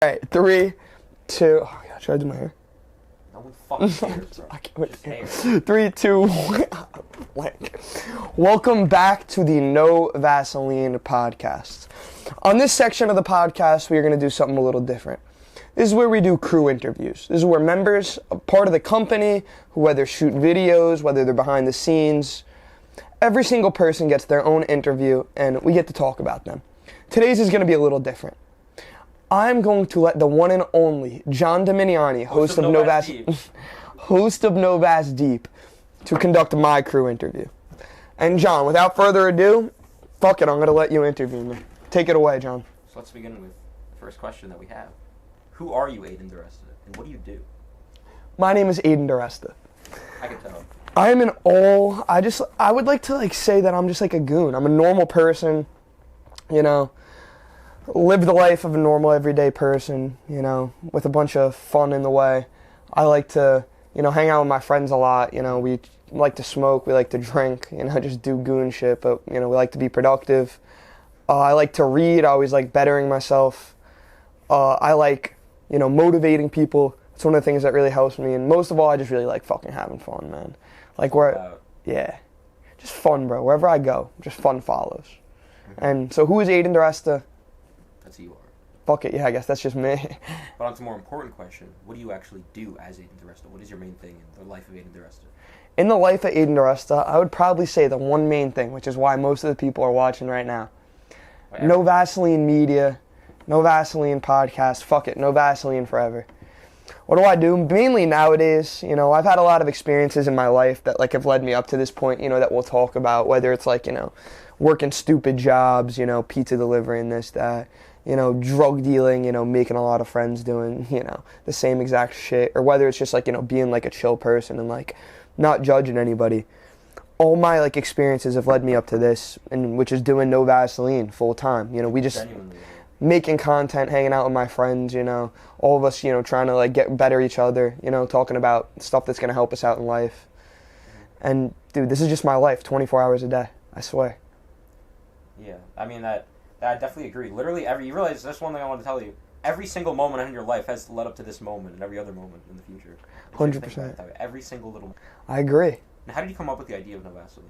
Alright, 3, 2, oh my god, should I do my hair? No one fucking cares, bro. I can't wait. Just hair. 3, 2, 1. Blank. Welcome back to the No Vaseline podcast. On this section of the podcast, we are going to do something a little different. This is where we do crew interviews. This is where members, a part of the company, who whether shoot videos, whether they're behind the scenes, every single person gets their own interview, and we get to talk about them. Today's is going to be a little different. I'm going to let the one and only John Dominiani, host of No Vas Deep, to conduct my crew interview. And John, without further ado, fuck it, I'm going to let you interview me. Take it away, John. So let's begin with the first question that we have. Who are you, Aidan Diresta, and what do you do? My name is Aidan Diresta. I can tell. I am I would like to say that I'm just like a goon. I'm a normal person, live the life of a normal everyday person, with a bunch of fun in the way. I like to, hang out with my friends a lot, we like to smoke, we like to drink, just do goon shit, but, we like to be productive. I like to read, I always like bettering myself. I like, motivating people. It's one of the things that really helps me, and most of all, I just really like fucking having fun, man. Just fun, bro. Wherever I go, just fun follows. Mm-hmm. And so who is Aidan Diresta? That's who you are. Fuck it, yeah, I guess that's just me. But on to a more important question, what do you actually do as Aidan Diresta? What is your main thing in the life of Aidan Diresta? In the life of Aidan Diresta, I would probably say the one main thing, which is why most of the people are watching right now. No Vaseline media, no Vaseline podcast, fuck it, no Vaseline forever. What do I do? Mainly nowadays, I've had a lot of experiences in my life that have led me up to this point, that we'll talk about, whether it's working stupid jobs, pizza delivery and this, that, drug dealing, making a lot of friends doing, the same exact shit, or whether it's just being a chill person and not judging anybody. All my experiences have led me up to this, and which is doing No Vaseline full time. We just Genuinely. making content, hanging out with my friends, all of us, trying to get better each other, talking about stuff that's going to help us out in life. And dude, this is just my life, 24 hours a day, I swear. Yeah, I mean, I definitely agree. Literally, you realize, that's one thing I want to tell you. Every single moment in your life has led up to this moment and every other moment in the future. 100%. Every single little... I agree. Now, how did you come up with the idea of No Vaseline?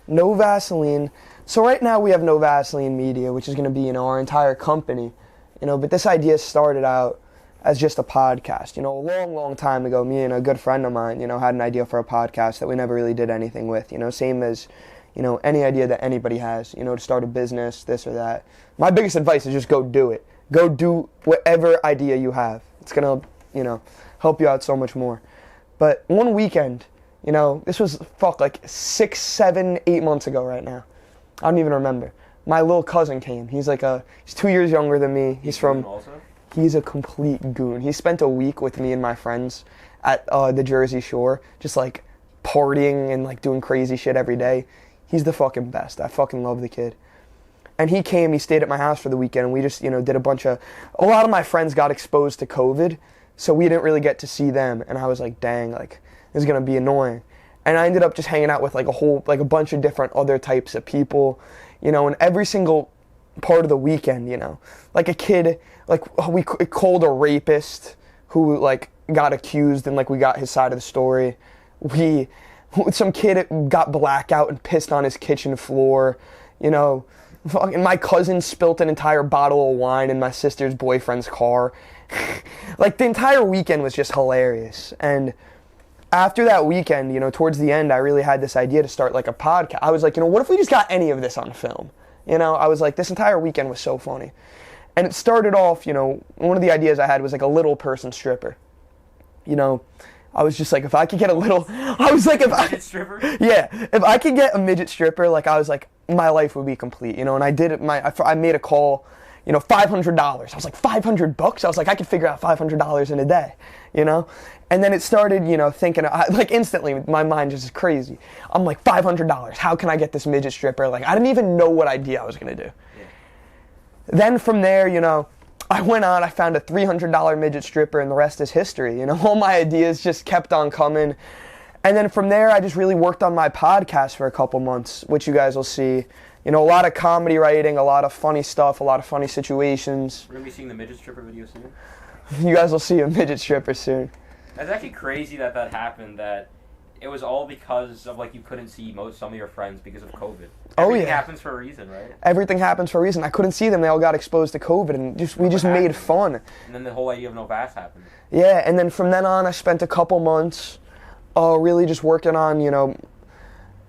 No Vaseline. So right now we have No Vaseline Media, which is going to be, our entire company. But this idea started out as just a podcast. A long, long time ago, me and a good friend of mine, had an idea for a podcast that we never really did anything with. Same as, any idea that anybody has, to start a business, this or that. My biggest advice is just go do it. Go do whatever idea you have. It's going to, help you out so much more. But one weekend, this was 6, 7, 8 months ago right now. I don't even remember. My little cousin came. He's he's 2 years younger than me. He's a complete goon. He spent a week with me and my friends at the Jersey Shore, just partying and doing crazy shit every day. He's the fucking best. I fucking love the kid. And he came, he stayed at my house for the weekend, and we just, did a lot of my friends got exposed to COVID, so we didn't really get to see them. And I was like, dang, this is going to be annoying. And I ended up just hanging out with a bunch of different other types of people, and every single part of the weekend, a kid, we called a rapist who got accused, and we got his side of the story. Some kid got blackout and pissed on his kitchen floor, fucking my cousin spilt an entire bottle of wine in my sister's boyfriend's car. The entire weekend was just hilarious. And after that weekend, towards the end, I really had this idea to start a podcast. I was like, what if we just got any of this on film? I was like, this entire weekend was so funny. And it started off, one of the ideas I had was a little person stripper. I was just if I could get a little, I was like, midget stripper? Yeah, if I could get a midget stripper, I was like, my life would be complete, and I did it, I made a call, $500. I was like, $500? I was like, I could figure out $500 in a day, And then it started, thinking, instantly, my mind just is crazy. I'm like, $500, how can I get this midget stripper? I didn't even know what idea I was going to do. Yeah. Then from there, I went on, I found a $300 midget stripper, and the rest is history. All my ideas just kept on coming. And then from there, I just really worked on my podcast for a couple months, which you guys will see, You know, a lot of comedy writing, a lot of funny stuff, a lot of funny situations. We're going to be seeing the midget stripper video soon. You guys will see a midget stripper soon. That's actually crazy that happened, that it was all because of, like, you couldn't see some of your friends because of COVID. Everything happens for a reason, right? Everything happens for a reason. I couldn't see them. They all got exposed to COVID, and we just made fun. And then the whole idea of No Vas happened. Yeah, and then from then on, I spent a couple months really just working on, you know,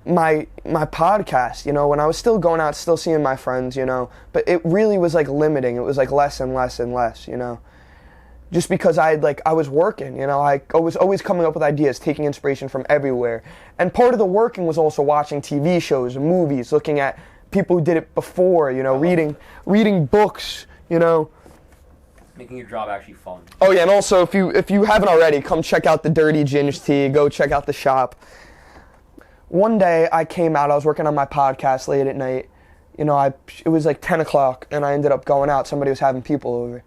my podcast, you know, when I was still going out, still seeing my friends, you know, but it really was, like, limiting. It was, like, less and less and less, you know. Just because I was working, you know, I was always coming up with ideas, taking inspiration from everywhere. And part of the working was also watching TV shows and movies, looking at people who did it before, you know, reading books, you know. Making your job actually fun. Oh yeah, and also if you haven't already, come check out the Dirty Ginge Tea, go check out the shop. One day I came out, I was working on my podcast late at night. You know, it was like 10 o'clock and I ended up going out. Somebody was having people over.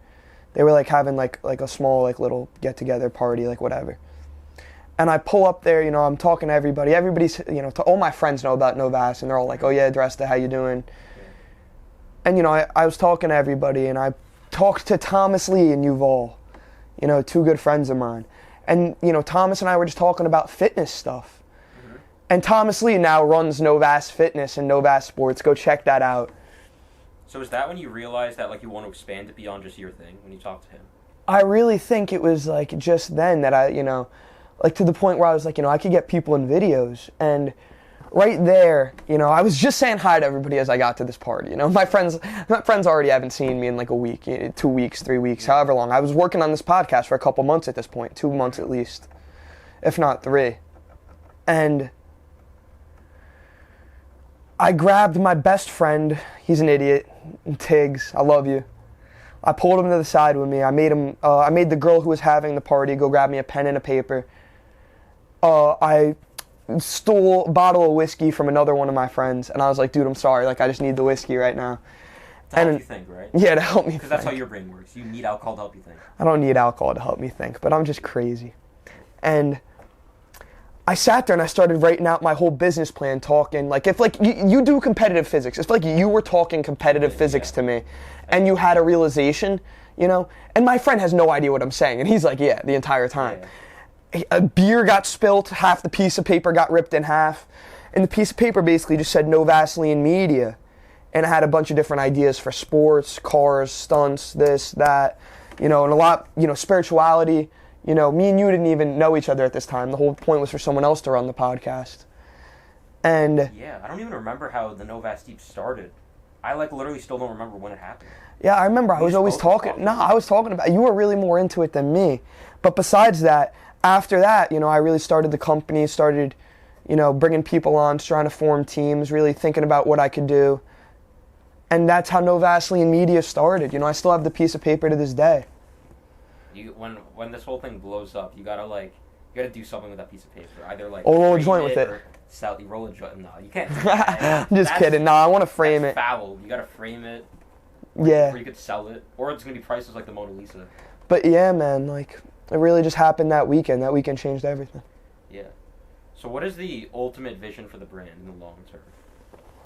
They were like having like a small like little get together party, like whatever. And I pull up there, you know, I'm talking to everybody. Everybody's, you know, all my friends know about No Vas, and they're all like, "Oh yeah, Doresta, how you doing?" Yeah. And you know, I was talking to everybody, and I talked to Thomas Lee and Yuval, you know, two good friends of mine. And you know, Thomas and I were just talking about fitness stuff. Mm-hmm. And Thomas Lee now runs No Vas Fitness and No Vas Sports. Go check that out. So is that when you realized that, like, you want to expand it beyond just your thing, when you talked to him? I really think it was, like, just then that I, you know, like, to the point where I was like, you know, I could get people in videos. And right there, you know, I was just saying hi to everybody as I got to this party. You know, my friends already haven't seen me in, like, a week, 2 weeks, 3 weeks, however long. I was working on this podcast for a couple months at this point, 2 months at least, if not 3. And I grabbed my best friend. He's an idiot. Tiggs, I love you. I pulled him to the side with me. I made the girl who was having the party go grab me a pen and a paper. I stole a bottle of whiskey from another one of my friends, and I was like, dude, I'm sorry. Like, I just need the whiskey right now. To help you think, right? Yeah, to help me think. Because that's how your brain works. You need alcohol to help you think. I don't need alcohol to help me think, but I'm just crazy. And I sat there and I started writing out my whole business plan, talking like if like you do competitive physics. It's like you were talking competitive physics to me, and you had a realization, you know. And my friend has no idea what I'm saying, and he's like, yeah, the entire time. Yeah. A beer got spilt, half the piece of paper got ripped in half, and the piece of paper basically just said No Vaseline Media, and it had a bunch of different ideas for sports, cars, stunts, this, that, you know, and a lot, you know, spirituality. You know, me and you didn't even know each other at this time. The whole point was for someone else to run the podcast. And yeah, I don't even remember how the No Vas Deep started. I like literally still don't remember when it happened. Yeah, I remember I was always talking. No, I was talking about, you were really more into it than me. But besides that, after that, you know, I really started the company, started, you know, bringing people on, trying to form teams, really thinking about what I could do. And that's how No Vaseline Media started. You know, I still have the piece of paper to this day. When this whole thing blows up, you gotta do something with that piece of paper. Either like roll a joint with it. Or roll a joint. No, you can't. I'm just kidding. No, I want to frame it. Foul. You gotta frame it. Yeah. Or you could sell it, or it's gonna be priceless like the Mona Lisa. But yeah, man, like it really just happened that weekend. That weekend changed everything. Yeah. So what is the ultimate vision for the brand in the long term?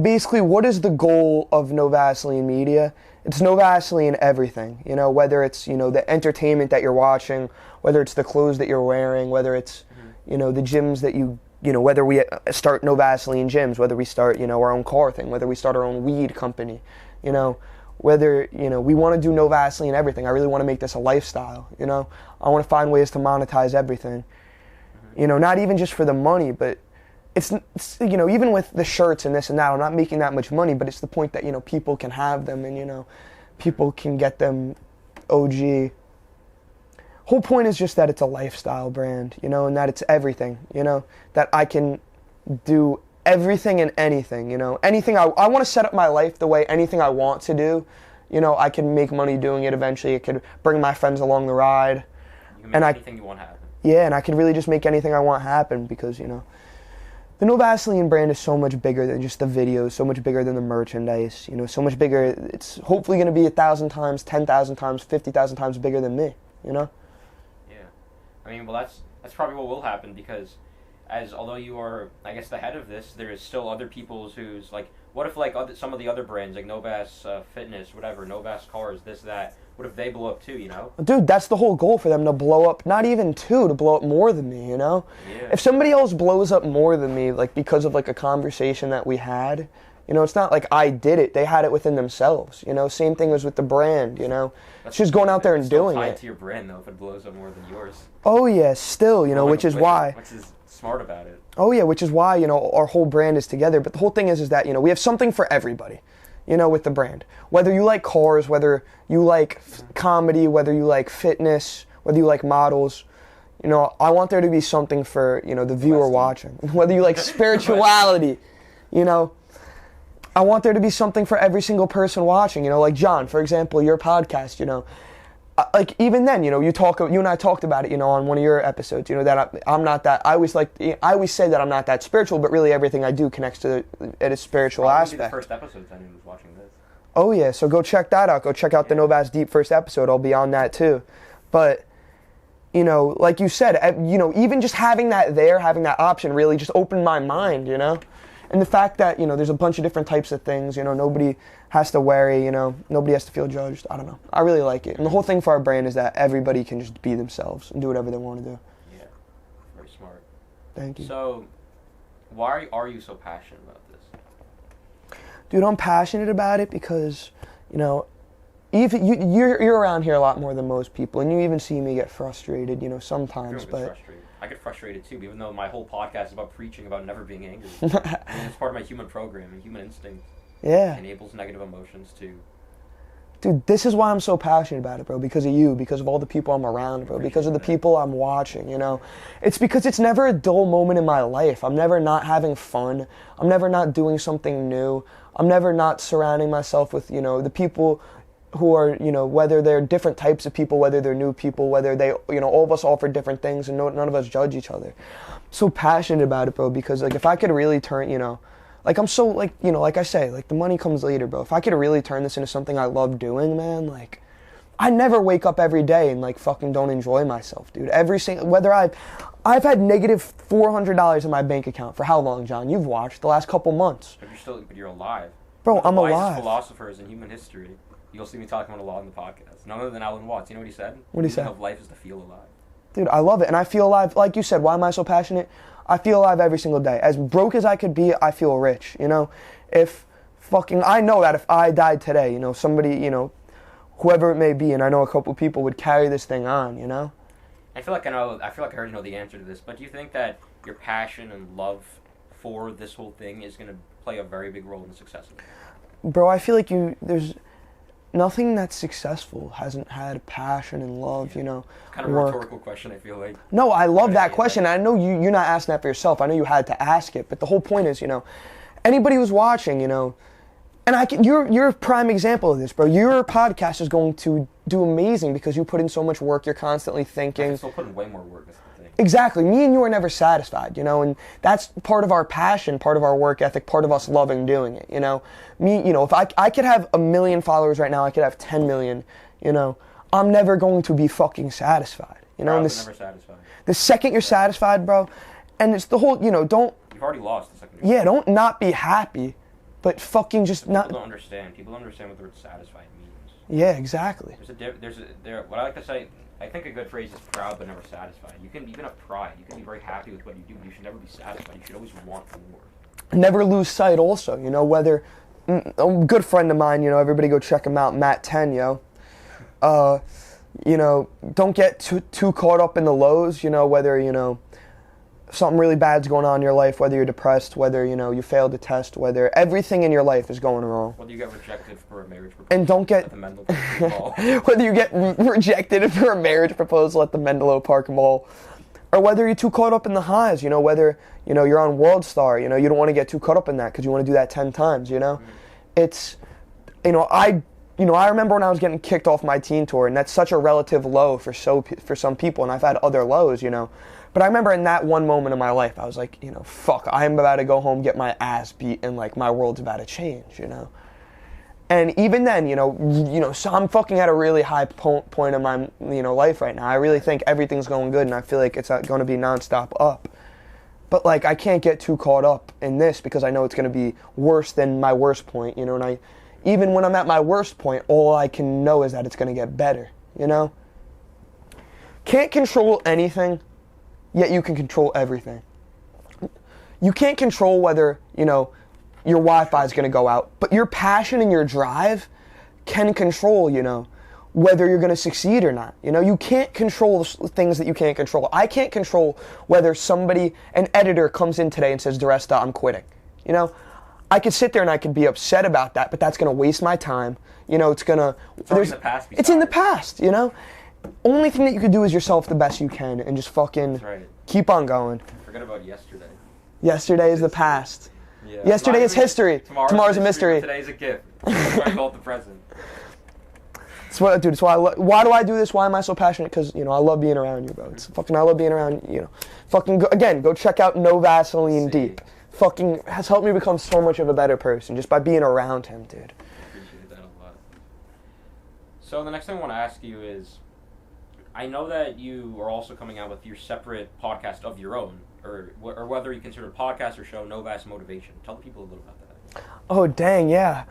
Basically, what is the goal of No Vaseline Media? It's No Vaseline everything, you know, whether it's, you know, the entertainment that you're watching, whether it's the clothes that you're wearing, whether it's, you know, the gyms that you know, whether we start No Vaseline gyms, whether we start, you know, our own car thing, whether we start our own weed company, you know, whether, you know, we want to do No Vaseline everything. I really want to make this a lifestyle, you know. I want to find ways to monetize everything, you know, not even just for the money, but it's, you know, even with the shirts and this and that, I'm not making that much money, but it's the point that, you know, people can have them and, you know, people can get them OG. Whole point is just that it's a lifestyle brand, you know, and that it's everything, you know, that I can do everything and anything, you know, anything I want to set up my life the way anything I want to do, you know, I can make money doing it eventually. I could bring my friends along the ride. You can make anything you want happen. Yeah, and I can really just make anything I want happen because, you know, the No Vaseline brand is so much bigger than just the videos, so much bigger than the merchandise, you know, so much bigger. It's hopefully going to be 1,000 times, 10,000 times, 50,000 times bigger than me, you know? Yeah. I mean, well, that's probably what will happen because although you are, I guess, the head of this, there is still other people whose, like, What if like some of the other brands like Novas Fitness, whatever, Novas Cars, this that? What if they blow up too? You know? Dude, that's the whole goal for them, to blow up. Not even two, to blow up more than me. You know? Yeah. If somebody else blows up more than me, like because of like a conversation that we had, you know, it's not like I did it. They had it within themselves. You know, same thing was with the brand. You know, it's just going out there and doing tied it. To your brand though, if it blows up more than yours. Oh yeah, still, you know, which is why. Which is smart about it. Oh yeah, which is why, you know, our whole brand is together. But the whole thing is that, you know, we have something for everybody, you know, with the brand. Whether you like cars, whether you like comedy, whether you like fitness, whether you like models, you know, I want there to be something for, you know, the viewer watching. Whether you like spirituality, you know, I want there to be something for every single person watching, you know, like John, for example, your podcast, you know. Like even then, you know, you and I talked about it, you know, on one of your episodes, you know, that I'm not that. I always say that I'm not that spiritual, but really everything I do connects to a spiritual aspect. The first episode then he was watching this. Oh yeah, so go check that out. Go check out the No Vas Deep first episode. I'll be on that too. But you know, like you said, you know, even just having that there, having that option, really just opened my mind, you know. And the fact that, you know, there's a bunch of different types of things, you know, nobody has to worry, you know, nobody has to feel judged. I don't know. I really like it. And the whole thing for our brand is that everybody can just be themselves and do whatever they want to do. Yeah, very smart. Thank you. So, why are you so passionate about this? Dude, I'm passionate about it because, you know, even you're around here a lot more than most people, and you even see me get frustrated, you know, sometimes. But I get frustrated too, even though my whole podcast is about preaching about never being angry. I mean, it's part of my human programming, human instinct. Yeah. It enables negative emotions too. Dude, this is why I'm so passionate about it, bro. Because of you, because of all the people I'm around, bro. Because of the people I'm watching, you know. It's because it's never a dull moment in my life. I'm never not having fun. I'm never not doing something new. I'm never not surrounding myself with, you know, the people who are, you know, whether they're different types of people, whether they're new people, whether they, you know, all of us offer different things and none of us judge each other. I'm so passionate about it, bro, because, like, if I could really turn, you know, like, I'm so, like, you know, like I say, like, the money comes later, bro. If I could really turn this into something I love doing, man, like, I never wake up every day and, like, fucking don't enjoy myself, dude. Every single, whether I've had negative $400 in my bank account for how long, John? You've watched the last couple months. But you're alive. Bro, I'm alive. One of the wisest philosophers in human history. You'll see me talking about a lot in the podcast. None other than Alan Watts. You know what he said? What did he say? Of life is to feel alive. Dude, I love it. And I feel alive. Like you said, why am I so passionate? I feel alive every single day. As broke as I could be, I feel rich, you know? I know that if I died today, you know, somebody, you know, whoever it may be, and I know a couple people would carry this thing on, you know? I feel like I already know the answer to this, but do you think that your passion and love for this whole thing is going to play a very big role in the success of it? Bro, I feel like there's nothing that's successful hasn't had passion and love, you know. Kind of a rhetorical question, I feel like. No, I love that question. I know you're not asking that for yourself. I know you had to ask it, but the whole point is, you know, anybody who's watching, you know, and you're a prime example of this, bro. Your podcast is going to do amazing because you put in so much work. You're constantly thinking. I'm still putting way more work. That's the thing. Exactly. Me and you are never satisfied, you know, and that's part of our passion, part of our work ethic, part of us loving doing it, you know. Me, you know, if I could have 1 million followers right now, I could have 10 million, you know, I'm never going to be fucking satisfied, you know. Never satisfied. The second you're satisfied, bro, and it's the whole, you know, You've already lost the second. Yeah, don't not be happy. But fucking just not. People don't understand. People don't understand what the word satisfied means. Yeah, exactly. What I like to say. I think a good phrase is proud but never satisfied. You can have pride. You can be very happy with what you do. But you should never be satisfied. You should always want more. Never lose sight. Also, you know, whether a good friend of mine. You know, everybody go check him out, Matt 10, yo. You know, don't get too caught up in the lows. You know, whether you know. Something really bad's going on in your life, whether you're depressed, whether, you know, you failed a test, whether everything in your life is going wrong. Whether you get rejected for a marriage proposal. And don't get... whether you get rejected for a marriage proposal at the Menlo Park Mall. Or whether you're too caught up in the highs, you know, whether, you know, you're on World Star, you know, you don't want to get too caught up in that because you want to do that 10 times, you know. It's, you know, I remember when I was getting kicked off my teen tour, and that's such a relative low for some people, and I've had other lows, you know. But I remember in that one moment in my life, I was like, you know, fuck, I'm about to go home, get my ass beat, and, like, my world's about to change, you know. And even then, you know, so I'm fucking at a really high point in my, you know, life right now. I really think everything's going good, and I feel like it's going to be nonstop up. But like, I can't get too caught up in this because I know it's going to be worse than my worst point, you know, and even when I'm at my worst point, all I can know is that it's going to get better, you know? Can't control anything, yet you can control everything. You can't control whether, you know, your Wi-Fi is going to go out, but your passion and your drive can control, you know, whether you're going to succeed or not. You know, you can't control things that you can't control. I can't control whether an editor comes in today and says, Doresta, I'm quitting. You know, I could sit there and I could be upset about that, but that's going to waste my time. You know, it's in the past. It's in the past, you know? Only thing that you can do is yourself the best you can and just fucking keep on going. Forget about yesterday. Yesterday is the past. Yeah. Yesterday is history. Tomorrow's a mystery. Today's a gift. I call it the present. That's why why do I do this? Why am I so passionate? Because, you know, I love being around you, bro. I love being around, you know. Go check out No Vaseline Deep. Fucking has helped me become so much of a better person just by being around him, dude. I appreciate that a lot. So the next thing I want to ask you is, I know that you are also coming out with your separate podcast of your own, or whether you consider a podcast or show, No Vaseline Motivation. Tell the people a little about that. Oh, dang, yeah.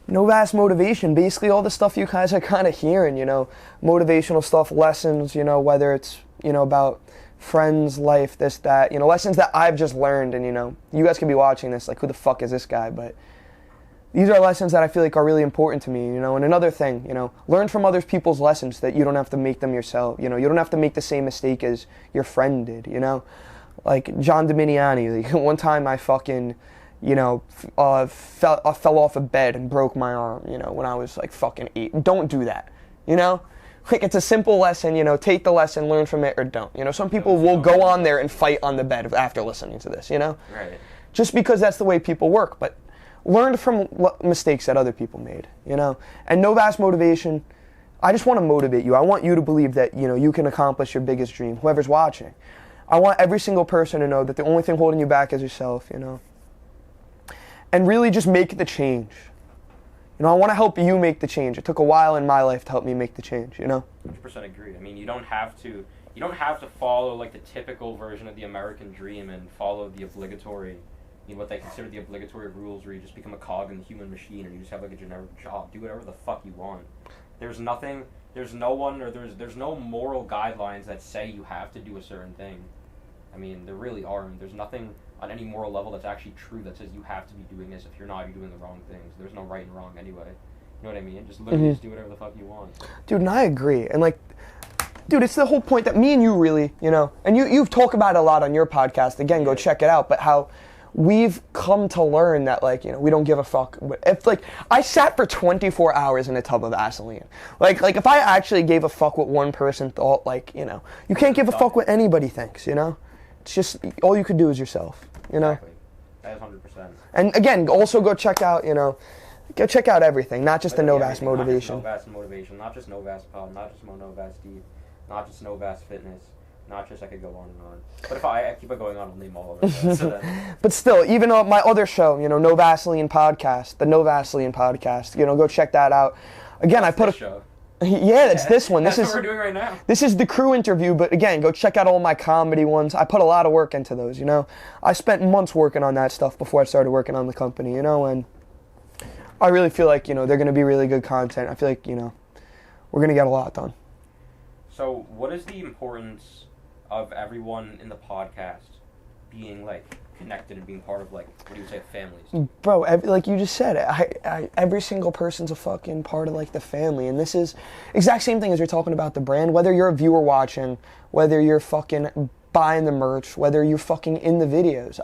No Vaseline Motivation, basically all the stuff you guys are kind of hearing, you know, motivational stuff, lessons, you know, whether it's, you know, about friends, life, this, that, you know, lessons that I've just learned, and, you know, you guys could be watching this, like, who the fuck is this guy, but these are lessons that I feel like are really important to me, you know, and another thing, you know, learn from other people's lessons that you don't have to make them yourself, you know, you don't have to make the same mistake as your friend did, you know, like John Dominiani, like, one time I fucking, you know, fell off a bed and broke my arm, you know, when I was like fucking 8. Don't do that, you know? Like, it's a simple lesson, you know, take the lesson, learn from it, or don't. You know, some people will go on there and fight on the bed after listening to this, you know? Right. Just because that's the way people work, but learn from mistakes that other people made, you know? And No Vaseline Motivation, I just want to motivate you. I want you to believe that, you know, you can accomplish your biggest dream, whoever's watching. I want every single person to know that the only thing holding you back is yourself, you know? And really just make the change. You know, I want to help you make the change. It took a while in my life to help me make the change, you know? 100% agree. I mean, you don't have to follow like the typical version of the American dream and follow the obligatory, you know, what they consider the obligatory rules where you just become a cog in the human machine and you just have like a generic job. Do whatever the fuck you want. There's no moral guidelines that say you have to do a certain thing. I mean, there really aren't. There's nothing on any moral level that's actually true that says you have to be doing this. If you're not, you're doing the wrong things. There's no right and wrong anyway. You know what I mean? Just literally just do whatever the fuck you want. Dude, and I agree. And like, dude, it's the whole point that me and you really, you know, and you've talked about it a lot on your podcast. Again, go check it out. But how we've come to learn that, like, you know, we don't give a fuck. If, like, I sat for 24 hours in a tub of Vaseline. Like if I actually gave a fuck what one person thought, like, you know, you can't give a fuck what anybody thinks, you know? It's just, all you could do is yourself, you know? Exactly. That is 100%. And again, also go check out, you know, go check out everything, not just the No Vaseline Motivation. Not just No Vaseline Motivation, not just No Vaseline Pub, not just No Vaseline Deep, not just No Vaseline Fitness, not just, I could go on and on. But if I keep it going on, I'll name all of it. So but still, even my other show, you know, No Vaseline Podcast, the No Vaseline Podcast, you know, go check that out. Again, I put a show. Yeah, it's this one. That's what we're doing right now. This is the crew interview, but again, go check out all my comedy ones. I put a lot of work into those, you know. I spent months working on that stuff before I started working on the company, you know, and I really feel like, you know, they're going to be really good content. I feel like, you know, we're going to get a lot done. So, what is the importance of everyone in the podcast being, like, connected and being part of, like, what do you say, families? Bro, like you just said, every single person's a fucking part of, like, the family, and this is exact same thing as you're talking about the brand. Whether you're a viewer watching, whether you're fucking buying the merch, whether you're fucking in the videos,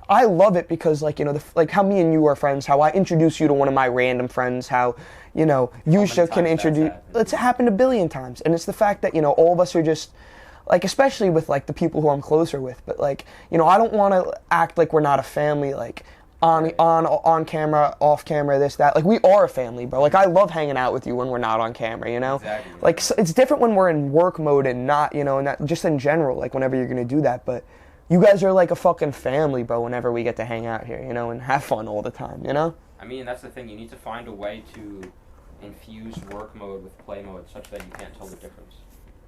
I love it because, like, you know, like how me and you are friends, how I introduce you to one of my random friends, how, you know, Yusha can introduce, it's happened a billion times, and it's the fact that, you know, all of us are just, like, especially with, like, the people who I'm closer with, but, like, you know, I don't want to act like we're not a family, like, on camera, off camera, this, that. Like, we are a family, bro. Like, I love hanging out with you when we're not on camera, you know? Exactly. Like, so it's different when we're in work mode and not, you know, and that, just in general, like, whenever you're going to do that, but you guys are like a fucking family, bro, whenever we get to hang out here, you know, and have fun all the time, you know? I mean, that's the thing. You need to find a way to infuse work mode with play mode such that you can't tell the difference.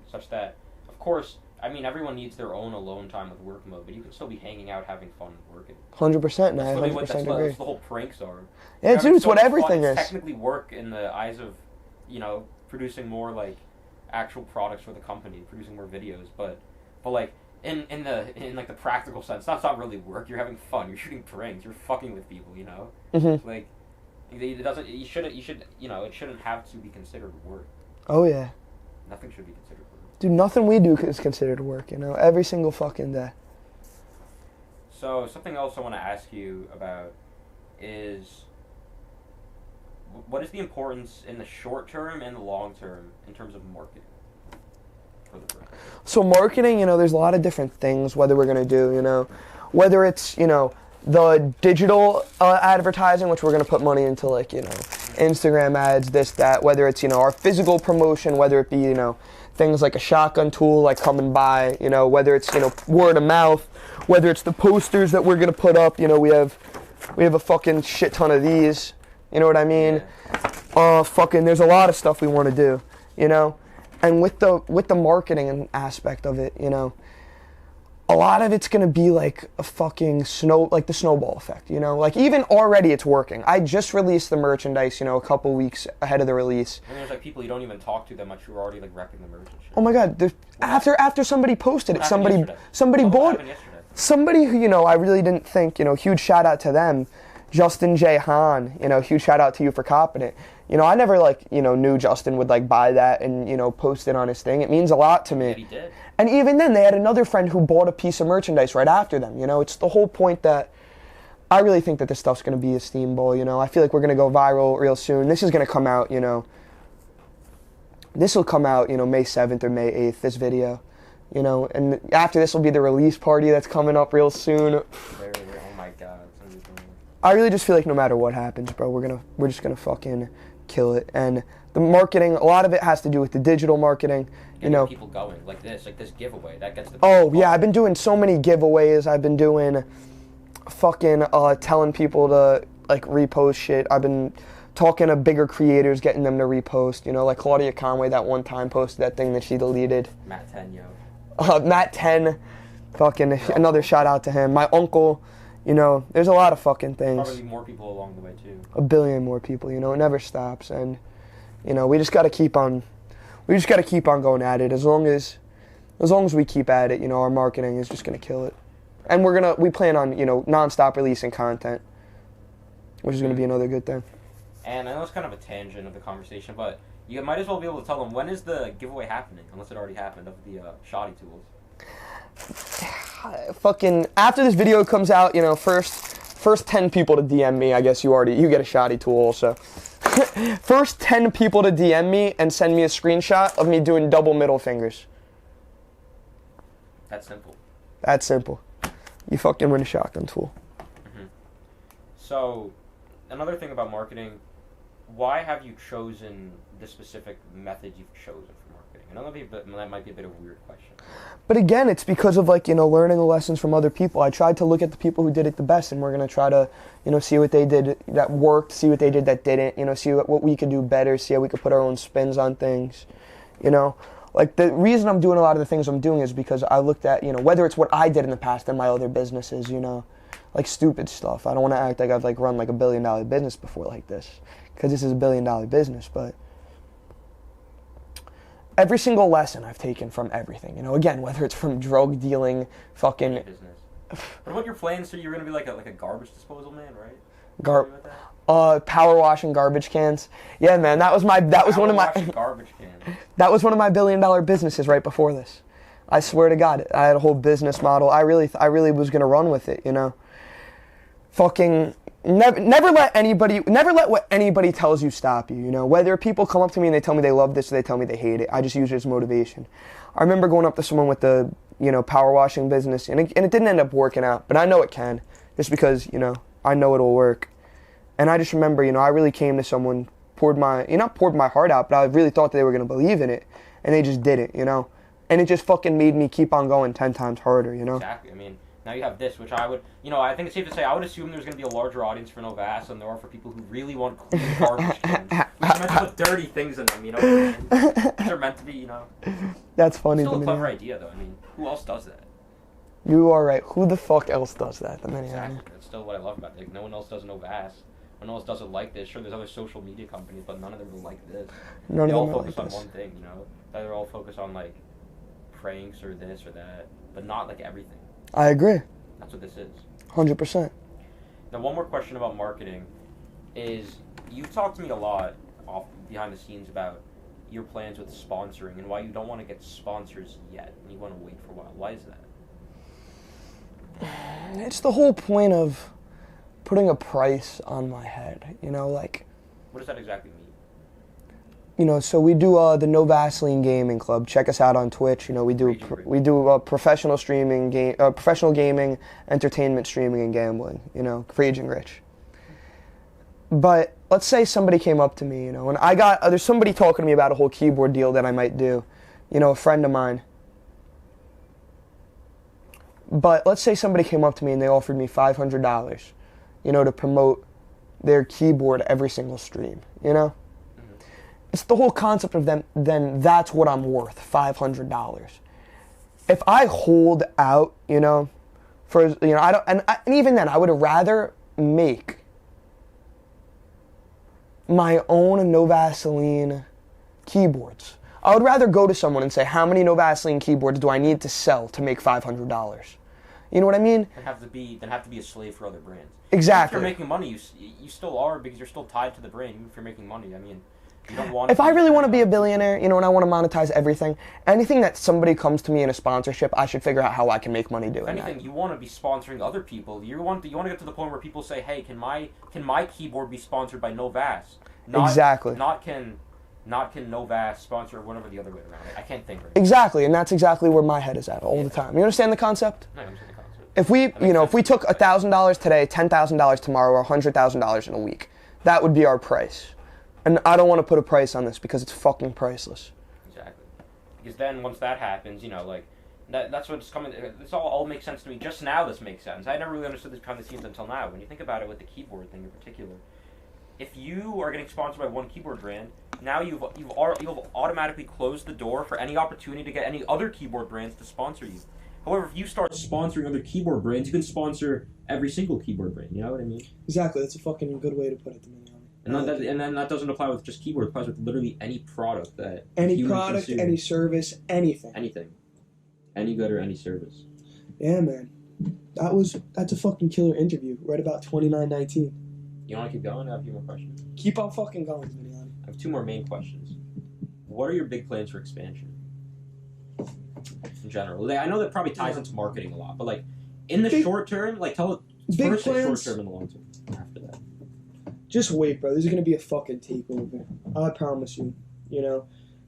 Such that, of course, I mean, everyone needs their own alone time with work mode, but you can still be hanging out, having fun, and working. 100%, man. That's 100% that's agree. what the whole pranks are. Yeah, dude, it's what everything is. It's technically work in the eyes of, producing more like actual products for the company, producing more videos, but like in like the practical sense, that's not really work. You're having fun. You're shooting pranks. You're fucking with people. Mm-hmm. Like it doesn't. It shouldn't have to be considered work. Oh yeah. Nothing should be considered work. Dude, nothing we do is considered work. Every single fucking day. So something else I want to ask you about is, what is the importance in the short term and the long term in terms of marketing for the brand? So marketing, there's a lot of different things, whether we're going to do, whether it's, the digital advertising, which we're going to put money into, like, Instagram ads, this, that, whether it's, our physical promotion, whether it be, things like a shotgun tool, like coming by, whether it's, word of mouth, whether it's the posters that we're going to put up, we have a fucking shit ton of these, you know what I mean? Yeah. There's a lot of stuff we want to do, and with the marketing aspect of it, a lot of it's gonna be like a fucking the snowball effect, like even already it's working. I just released the merchandise, a couple weeks ahead of the release. And there's like people you don't even talk to that much who are already like repping the merch and shit. Oh my god, after somebody posted it, somebody bought it. Yesterday? Somebody who, I really didn't think, huge shout out to them, Justin J. Hahn, huge shout out to you for copping it. I never knew Justin would buy that and, post it on his thing. It means a lot to me. Yeah, he did. And even then, they had another friend who bought a piece of merchandise right after them. It's the whole point that I really think that this stuff's going to be a steamboat. I feel like we're going to go viral real soon. This is going to come out, this will come out, May 7th or May 8th, this video. And after this will be the release party that's coming up real soon. Oh my god. I really just feel like no matter what happens, bro, we're just gonna fucking kill it. And the marketing, a lot of it has to do with the digital marketing. Getting people going like this giveaway that gets the. Oh yeah, I've been doing so many giveaways. I've been doing fucking telling people to repost shit. I've been talking to bigger creators, getting them to repost. Like Claudia Conway that one time posted that thing that she deleted. Matt 10, yo. Matt 10, fucking another shout out to him. My uncle. There's a lot of fucking things. Probably more people along the way too. A billion more people. It never stops, and we just got to keep on. We just got to keep on going at it. As long as we keep at it, our marketing is just gonna kill it, and we plan on nonstop releasing content, which is gonna be another good thing. And I know it's kind of a tangent of the conversation, but you might as well be able to tell them, when is the giveaway happening, unless it already happened, of the shoddy tools. Fucking after this video comes out, first 10 people to DM me, I guess you get a shoddy tool also. First 10 people to DM me and send me a screenshot of me doing double middle fingers. That's simple. That's simple. You fucking win a shotgun tool. Mm-hmm. So, another thing about marketing, why have you chosen the specific method you've chosen for marketing? I know that might be a bit of a weird question. But again, it's because of learning the lessons from other people. I tried to look at the people who did it the best, and we're gonna try to, see what they did that worked, see what they did that didn't, see what we could do better, see how we could put our own spins on things, The reason I'm doing a lot of the things I'm doing is because I looked at, whether it's what I did in the past and my other businesses, stupid stuff. I don't want to act like I've run a $1 billion business before like this, because this is a $1 billion business, but every single lesson I've taken from everything, again, whether it's from drug dealing, fucking business. What about your plans? So you're gonna be like a garbage disposal man, right? Power washing garbage cans. Yeah, man, that was one of my garbage cans. That was one of my $1 billion businesses right before this. I swear to God, I had a whole business model. I really was gonna run with it, Fucking never let what anybody tells you stop you, Whether people come up to me and they tell me they love this or they tell me they hate it, I just use it as motivation. I remember going up to someone with the, power washing business, and it didn't end up working out, but I know it can, just because, I know it'll work. And I just remember, I really came to someone, poured my heart out, but I really thought that they were going to believe in it, and they just didn't, And it just fucking made me keep on going 10 times harder, Exactly. I mean, Now you have this, which I would, I think it's safe to say I would assume there's going to be a larger audience for No Vas than there are for people who really want clean garbage cans. Which are meant to put dirty things in them, They're meant to be, That's funny. Still a clever idea, though. I mean, who else does that? You are right. Who the fuck else does that? Exactly. That's still what I love about it. Like, no one else does No Vas. No one else does it like this. Sure, there's other social media companies, but none of them are like this. They all focus on one thing, They're all focused on, like, pranks or this or that, but not, like, everything. I agree. That's what this is. 100%. Now, one more question about marketing is you've talked to me a lot behind the scenes about your plans with sponsoring and why you don't want to get sponsors yet and you want to wait for a while. Why is that? It's the whole point of putting a price on my head, like... What does that exactly mean? So we do the No Vaseline Gaming Club. Check us out on Twitch. We do professional streaming, professional gaming, entertainment streaming, and gambling. Raging rich. But let's say somebody came up to me, and there's somebody talking to me about a whole keyboard deal that I might do. A friend of mine. But let's say somebody came up to me and they offered me $500, to promote their keyboard every single stream. It's the whole concept of them, then that's what I'm worth, $500. If I hold out, for, I don't, and even then, I would rather make my own No Vaseline keyboards. I would rather go to someone and say, how many No Vaseline keyboards do I need to sell to make $500? You know what I mean? Then have to be a slave for other brands. Exactly. Even if you're making money, you still are because you're still tied to the brand. Even if you're making money, I mean... You don't want if I really want to be a billionaire, and I want to monetize everything, anything that somebody comes to me in a sponsorship, I should figure out how I can make money doing that. If anything, you want to be sponsoring other people. You want to get to the point where people say, "Hey, can my keyboard be sponsored by No Vas?" Exactly. Not can No Vas sponsor whatever the other way around. I can't think right now. Exactly, and that's exactly where my head is at all the time. You understand the concept? No, I understand the concept. If we took $1,000 today, $10,000 tomorrow, or $100,000 in a week, that would be our price. And I don't want to put a price on this because it's fucking priceless. Exactly. Because then once that happens, that's what's coming. This all makes sense to me. Just now this makes sense. I never really understood this behind the scenes until now. When you think about it with the keyboard thing in particular, if you are getting sponsored by one keyboard brand, now you've automatically closed the door for any opportunity to get any other keyboard brands to sponsor you. However, if you start sponsoring other keyboard brands, you can sponsor every single keyboard brand. You know what I mean? Exactly. That's a fucking good way to put it to me. And then that doesn't apply with just keyboard. It applies with literally any product that any product, any service, anything. Anything, any good or any service. Yeah, man. That's a fucking killer interview. Right about 29:19. You want to keep going? I have a few more questions. Keep on fucking going, Miniani. I have two more main questions. What are your big plans for expansion? In general, I know that probably ties into marketing a lot, but like in the short term, like tell big first plans, the short term and the long term. After that. Just wait, bro. This is gonna be a fucking takeover. I promise you.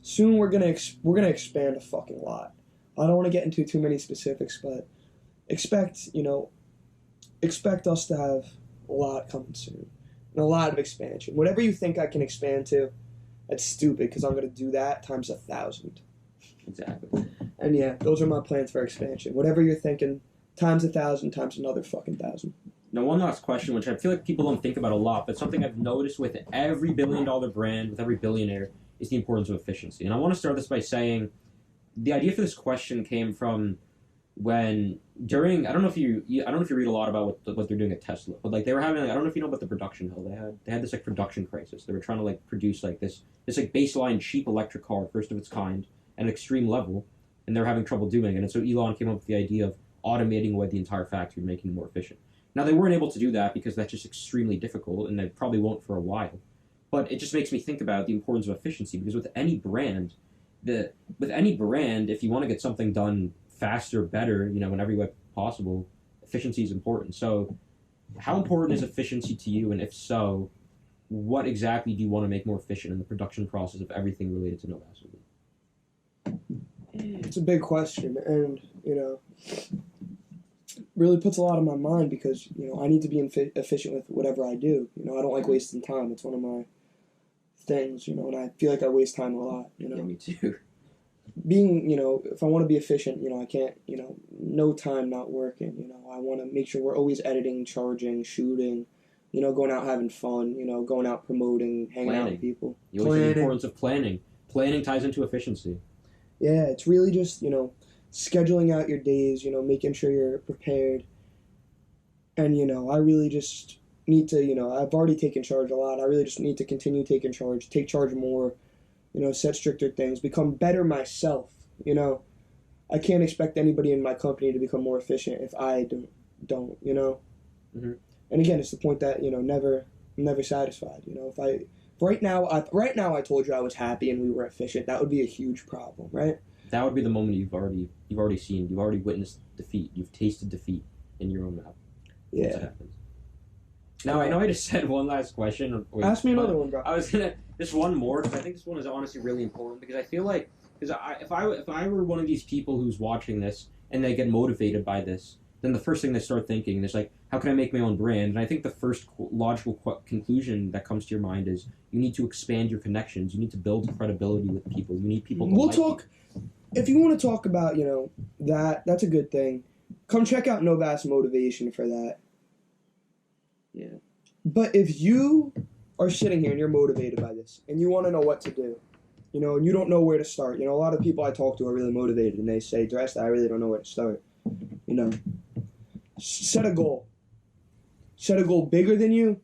Soon we're gonna expand a fucking lot. I don't want to get into too many specifics, but expect us to have a lot coming soon and a lot of expansion. Whatever you think I can expand to, that's stupid because I'm gonna do that times 1,000. Exactly. And yeah, those are my plans for expansion. Whatever you're thinking, times 1,000 times another fucking 1,000. Now, one last question, which I feel like people don't think about a lot, but something I've noticed with every billion-dollar brand, with every billionaire, is the importance of efficiency. And I want to start this by saying the idea for this question came from when I don't know if you read a lot about what they're doing at Tesla, but like they were having, I don't know if you know about the production hell they had this like production crisis. They were trying to like produce like this like baseline cheap electric car, first of its kind, at an extreme level, and they were having trouble doing it. And so Elon came up with the idea of automating away the entire factory, making it more efficient. Now, they weren't able to do that because that's just extremely difficult, and they probably won't for a while. But it just makes me think about the importance of efficiency, because with any brand, if you want to get something done faster, better, in every way possible, efficiency is important. So how important is efficiency to you? And if so, what exactly do you want to make more efficient in the production process of everything related to No Vaseline? It's a big question, and, really puts a lot on my mind because, I need to be efficient with whatever I do. I don't like wasting time. It's one of my things, and I feel like I waste time a lot, Yeah, me too. being, if I want to be efficient, I can't, no time not working, I want to make sure we're always editing, charging, shooting, going out having fun, going out promoting, hanging out with people. You always say the importance of planning. Planning ties into efficiency. Yeah, it's really just, scheduling out your days, making sure you're prepared. And, I really just need to, I've already taken charge a lot. I really just need to continue taking charge, take charge more, set stricter things, become better myself, I can't expect anybody in my company to become more efficient if I don't. Mm-hmm. And again, it's the point that, never satisfied, if right now I told you I was happy and we were efficient, that would be a huge problem, right? That would be the moment you've already seen, you've already witnessed defeat, you've tasted defeat in your own mouth. Yeah. Once it happens. Now, I know I just said one last question. Ask me another one, bro. I was gonna just one more because I think this one is honestly really important because I feel like if I were one of these people who's watching this and they get motivated by this, then the first thing they start thinking is like, how can I make my own brand? And I think the first logical conclusion that comes to your mind is you need to expand your connections. You need to build credibility with people. You need people. We'll talk. If you want to talk about that's a good thing. Come check out No Vaseline Motivation for that. Yeah. But if you are sitting here and you're motivated by this and you want to know what to do, and you don't know where to start, a lot of people I talk to are really motivated and they say, Doresta, I really don't know where to start. Set a goal. Set a goal bigger than you.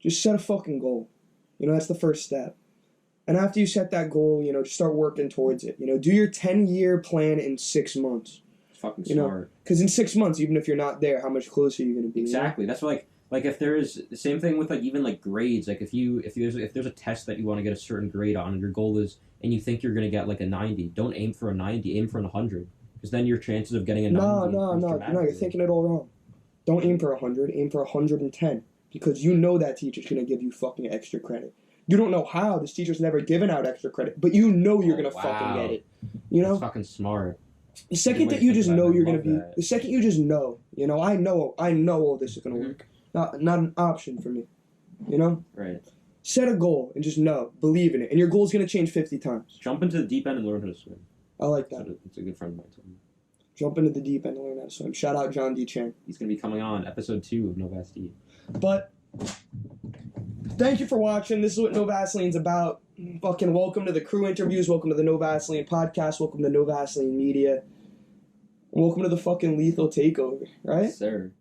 Just set a fucking goal. That's the first step. And after you set that goal, just start working towards it. Do your 10-year plan in 6 months. It's fucking smart. Because in 6 months, even if you're not there, how much closer are you going to be? Exactly. That's like if there's the same thing with even grades. Like if there's a test that you want to get a certain grade on, and your goal is, and you think you're going to get a 90, don't aim for a 90, aim for a 100. Because then your chances of getting a 90. No, you're thinking it all wrong. Don't aim for 100, aim for 110. Because that teacher's going to give you fucking extra credit. You don't know how. This teacher's never given out extra credit, but you're going to fucking get it. That's fucking smart. The second that you just know you're going to be, the second you just know, I know all this is going to work. Not an option for me, Right. Set a goal and just know, believe in it, and your goal's going to change 50 times. Jump into the deep end and learn how to swim. I like that. It's a good friend of mine told me. Jump into the deep end and learn how to swim. Shout out John D. Chang. He's going to be coming on episode 2 of No Vaseline. But thank you for watching. This is what No Vaseline's about. Fucking welcome to the crew interviews. Welcome to the No Vaseline podcast. Welcome to No Vaseline media. Welcome to the fucking lethal takeover, right? Yes, sir.